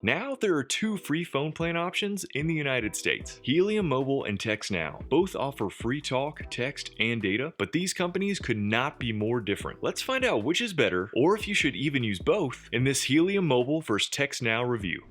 Now there are two free phone plan options in the United States, Helium Mobile and TextNow. Both offer free talk, text, and data, but these companies could not be more different. Let's find out which is better, or if you should even use both, in this Helium Mobile versus TextNow review.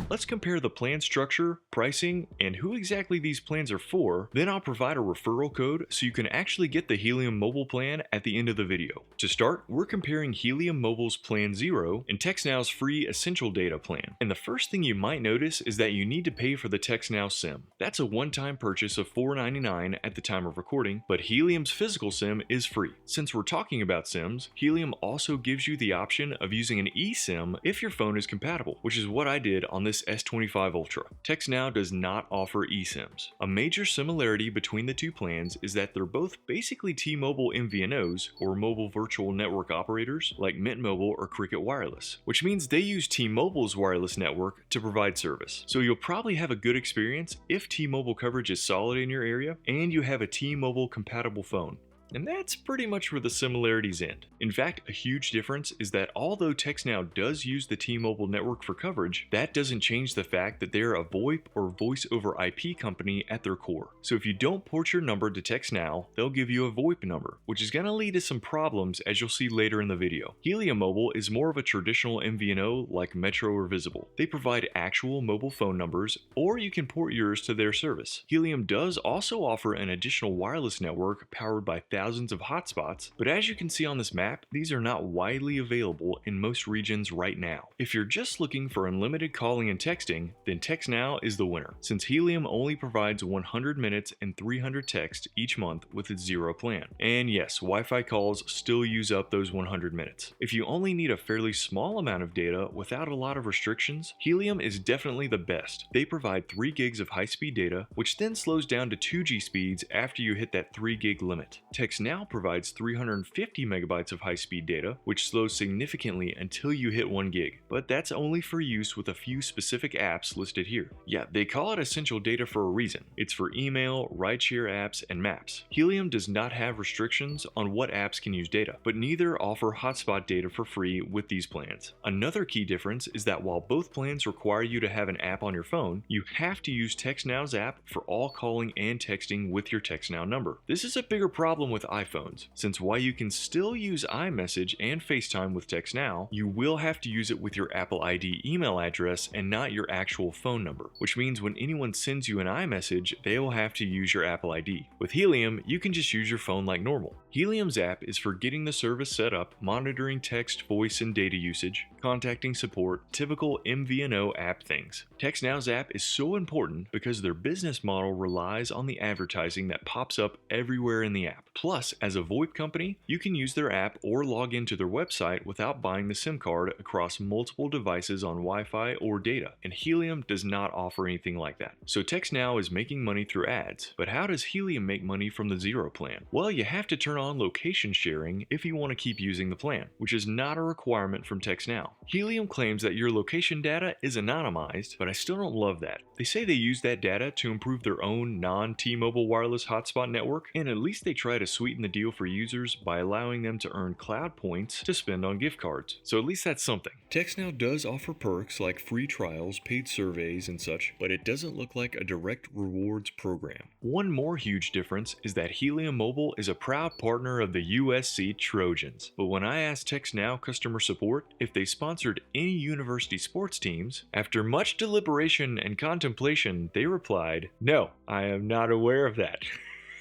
Let's compare the plan structure, pricing, and who exactly these plans are for. Then I'll provide a referral code so you can actually get the Helium Mobile plan at the end of the video. To start, we're comparing Helium Mobile's Plan 0 and TextNow's free Essential Data plan. And the first thing you might notice is that you need to pay for the TextNow SIM. That's a one-time purchase of $4.99 at the time of recording, but Helium's physical SIM is free. Since we're talking about SIMs, Helium also gives you the option of using an eSIM if your phone is compatible, which is what I did on this S25 Ultra. TextNow does not offer eSIMs. A major similarity between the two plans is that they're both basically T-Mobile MVNOs, or mobile virtual network operators, like Mint Mobile or Cricket Wireless, which means they use T-Mobile's wireless network to provide service. So you'll probably have a good experience if T-Mobile coverage is solid in your area and you have a T-Mobile compatible phone. And that's pretty much where the similarities end. In fact, a huge difference is that although TextNow does use the T-Mobile network for coverage, that doesn't change the fact that they're a VoIP or voice over IP company at their core. So if you don't port your number to TextNow, they'll give you a VoIP number, which is going to lead to some problems as you'll see later in the video. Helium Mobile is more of a traditional MVNO like Metro or Visible. They provide actual mobile phone numbers, or you can port yours to their service. Helium does also offer an additional wireless network powered by thousands of hotspots, but as you can see on this map, these are not widely available in most regions right now. If you're just looking for unlimited calling and texting, then TextNow is the winner, since Helium only provides 100 minutes and 300 texts each month with its zero plan. And yes, Wi-Fi calls still use up those 100 minutes. If you only need a fairly small amount of data without a lot of restrictions, Helium is definitely the best. They provide 3 gigs of high-speed data, which then slows down to 2G speeds after you hit that 3 gig limit. TextNow provides 350 megabytes of high-speed data, which slows significantly until you hit 1 gig, but that's only for use with a few specific apps listed here. Yeah, they call it essential data for a reason. It's for email, rideshare apps, and maps. Helium does not have restrictions on what apps can use data, but neither offer hotspot data for free with these plans. Another key difference is that while both plans require you to have an app on your phone, you have to use TextNow's app for all calling and texting with your TextNow number. This is a bigger problem with iPhones, since while you can still use iMessage and FaceTime with TextNow, you will have to use it with your Apple ID email address and not your actual phone number, which means when anyone sends you an iMessage, they will have to use your Apple ID. With Helium, you can just use your phone like normal. Helium's app is for getting the service set up, monitoring text, voice, and data usage, contacting support, typical MVNO app things. TextNow's app is so important because their business model relies on the advertising that pops up everywhere in the app. Plus, as a VoIP company, you can use their app or log into their website without buying the SIM card across multiple devices on Wi-Fi or data, and Helium does not offer anything like that. So TextNow is making money through ads, but how does Helium make money from the zero plan? Well, you have to turn on location sharing if you want to keep using the plan, which is not a requirement from TextNow. Helium claims that your location data is anonymized, but I still don't love that. They say they use that data to improve their own non-T-Mobile wireless hotspot network, and at least they try to sweeten the deal for users by allowing them to earn cloud points to spend on gift cards. So at least that's something. TextNow does offer perks like free trials, paid surveys, and such, but it doesn't look like a direct rewards program. One more huge difference is that Helium Mobile is a proud partner of the USC Trojans. But when I asked TextNow customer support if they sponsored any university sports teams, after much deliberation and contemplation, they replied, "No, I am not aware of that."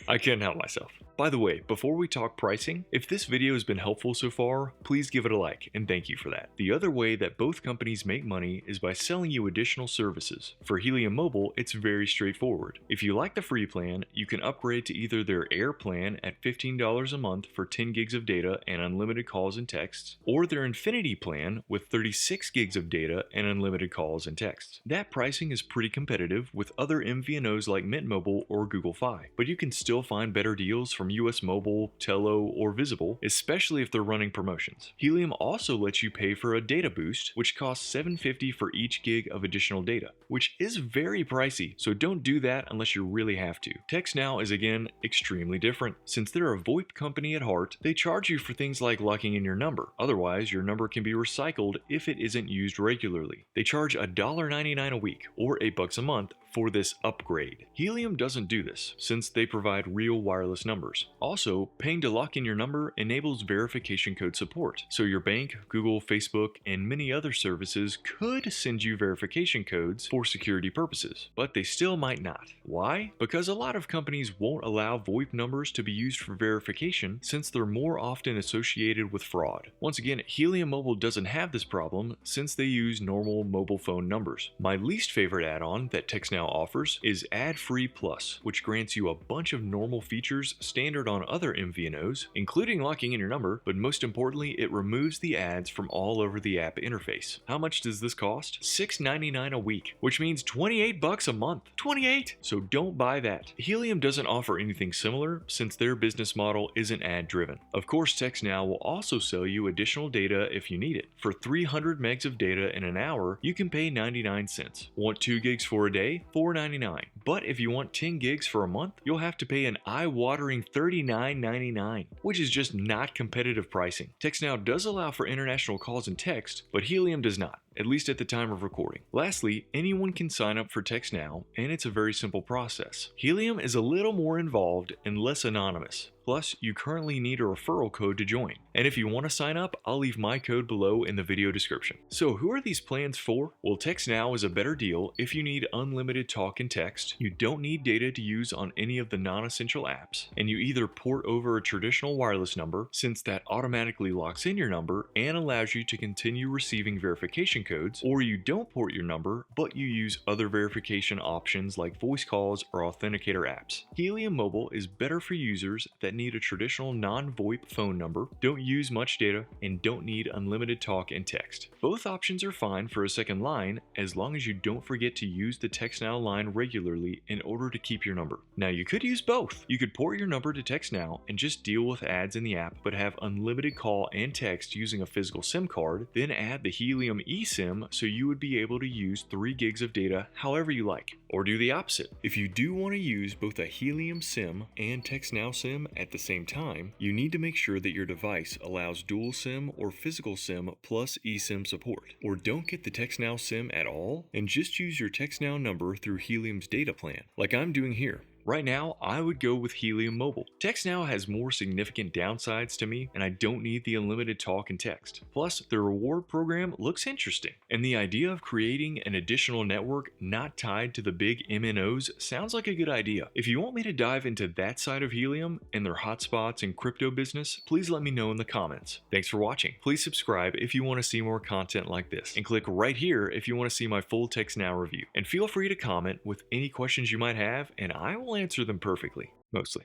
I couldn't help myself. By the way, before we talk pricing, if this video has been helpful so far, please give it a like, and thank you for that. The other way that both companies make money is by selling you additional services. For Helium Mobile, it's very straightforward. If you like the free plan, you can upgrade to either their Air plan at $15 a month for 10 gigs of data and unlimited calls and texts, or their Infinity plan with 36 gigs of data and unlimited calls and texts. That pricing is pretty competitive with other MVNOs like Mint Mobile or Google Fi, but you can still still find better deals from US Mobile, Tello, or Visible, especially if they're running promotions. Helium also lets you pay for a data boost, which costs $7.50 for each gig of additional data, which is very pricey, so don't do that unless you really have to. TextNow is again extremely different. Since they're a VoIP company at heart, they charge you for things like locking in your number. Otherwise, your number can be recycled if it isn't used regularly. They charge $1.99 a week or $8 a month for this upgrade. Helium doesn't do this, since they provide real wireless numbers. Also, paying to lock in your number enables verification code support, so your bank, Google, Facebook, and many other services could send you verification codes for security purposes, but they still might not. Why? Because a lot of companies won't allow VoIP numbers to be used for verification since they're more often associated with fraud. Once again, Helium Mobile doesn't have this problem since they use normal mobile phone numbers. My least favorite add-on that TextNow offers is Ad-Free Plus, which grants you a bunch of normal features standard on other MVNOs, including locking in your number, but most importantly, it removes the ads from all over the app interface. How much does this cost? $6.99 a week, which means $28 a month. 28! So don't buy that. Helium doesn't offer anything similar since their business model isn't ad-driven. Of course, TextNow will also sell you additional data if you need it. For 300 megs of data in an hour, you can pay 99 cents. Want 2 gigs for a day? $4.99. But if you want 10 gigs for a month, you'll have to pay an eye-watering $39.99, which is just not competitive pricing. TextNow does allow for international calls and text, but Helium does not, at least at the time of recording. Lastly, anyone can sign up for TextNow, and it's a very simple process. Helium is a little more involved and less anonymous. Plus, you currently need a referral code to join. And if you want to sign up, I'll leave my code below in the video description. So who are these plans for? Well, TextNow is a better deal if you need unlimited talk and text, you don't need data to use on any of the non-essential apps, and you either port over a traditional wireless number, since that automatically locks in your number and allows you to continue receiving verification codes, or you don't port your number, but you use other verification options like voice calls or authenticator apps. Helium Mobile is better for users that need a traditional non-VoIP phone number, don't use much data, and don't need unlimited talk and text. Both options are fine for a second line as long as you don't forget to use the TextNow line regularly in order to keep your number. Now you could use both. You could port your number to TextNow and just deal with ads in the app, but have unlimited call and text using a physical SIM card, then add the Helium eSIM so you would be able to use 3 gigs of data however you like. Or do the opposite. If you do want to use both a Helium SIM and TextNow SIM at the same time, you need to make sure that your device allows dual SIM or physical SIM plus eSIM support. Or don't get the TextNow SIM at all and just use your TextNow number through Helium's data plan, like I'm doing here. Right now, I would go with Helium Mobile. TextNow has more significant downsides to me, and I don't need the unlimited talk and text. Plus, the reward program looks interesting, and the idea of creating an additional network not tied to the big MNOs sounds like a good idea. If you want me to dive into that side of Helium and their hotspots and crypto business, please let me know in the comments. Thanks for watching. Please subscribe if you want to see more content like this, and click right here if you want to see my full TextNow review. And feel free to comment with any questions you might have, and I will answer them perfectly, mostly.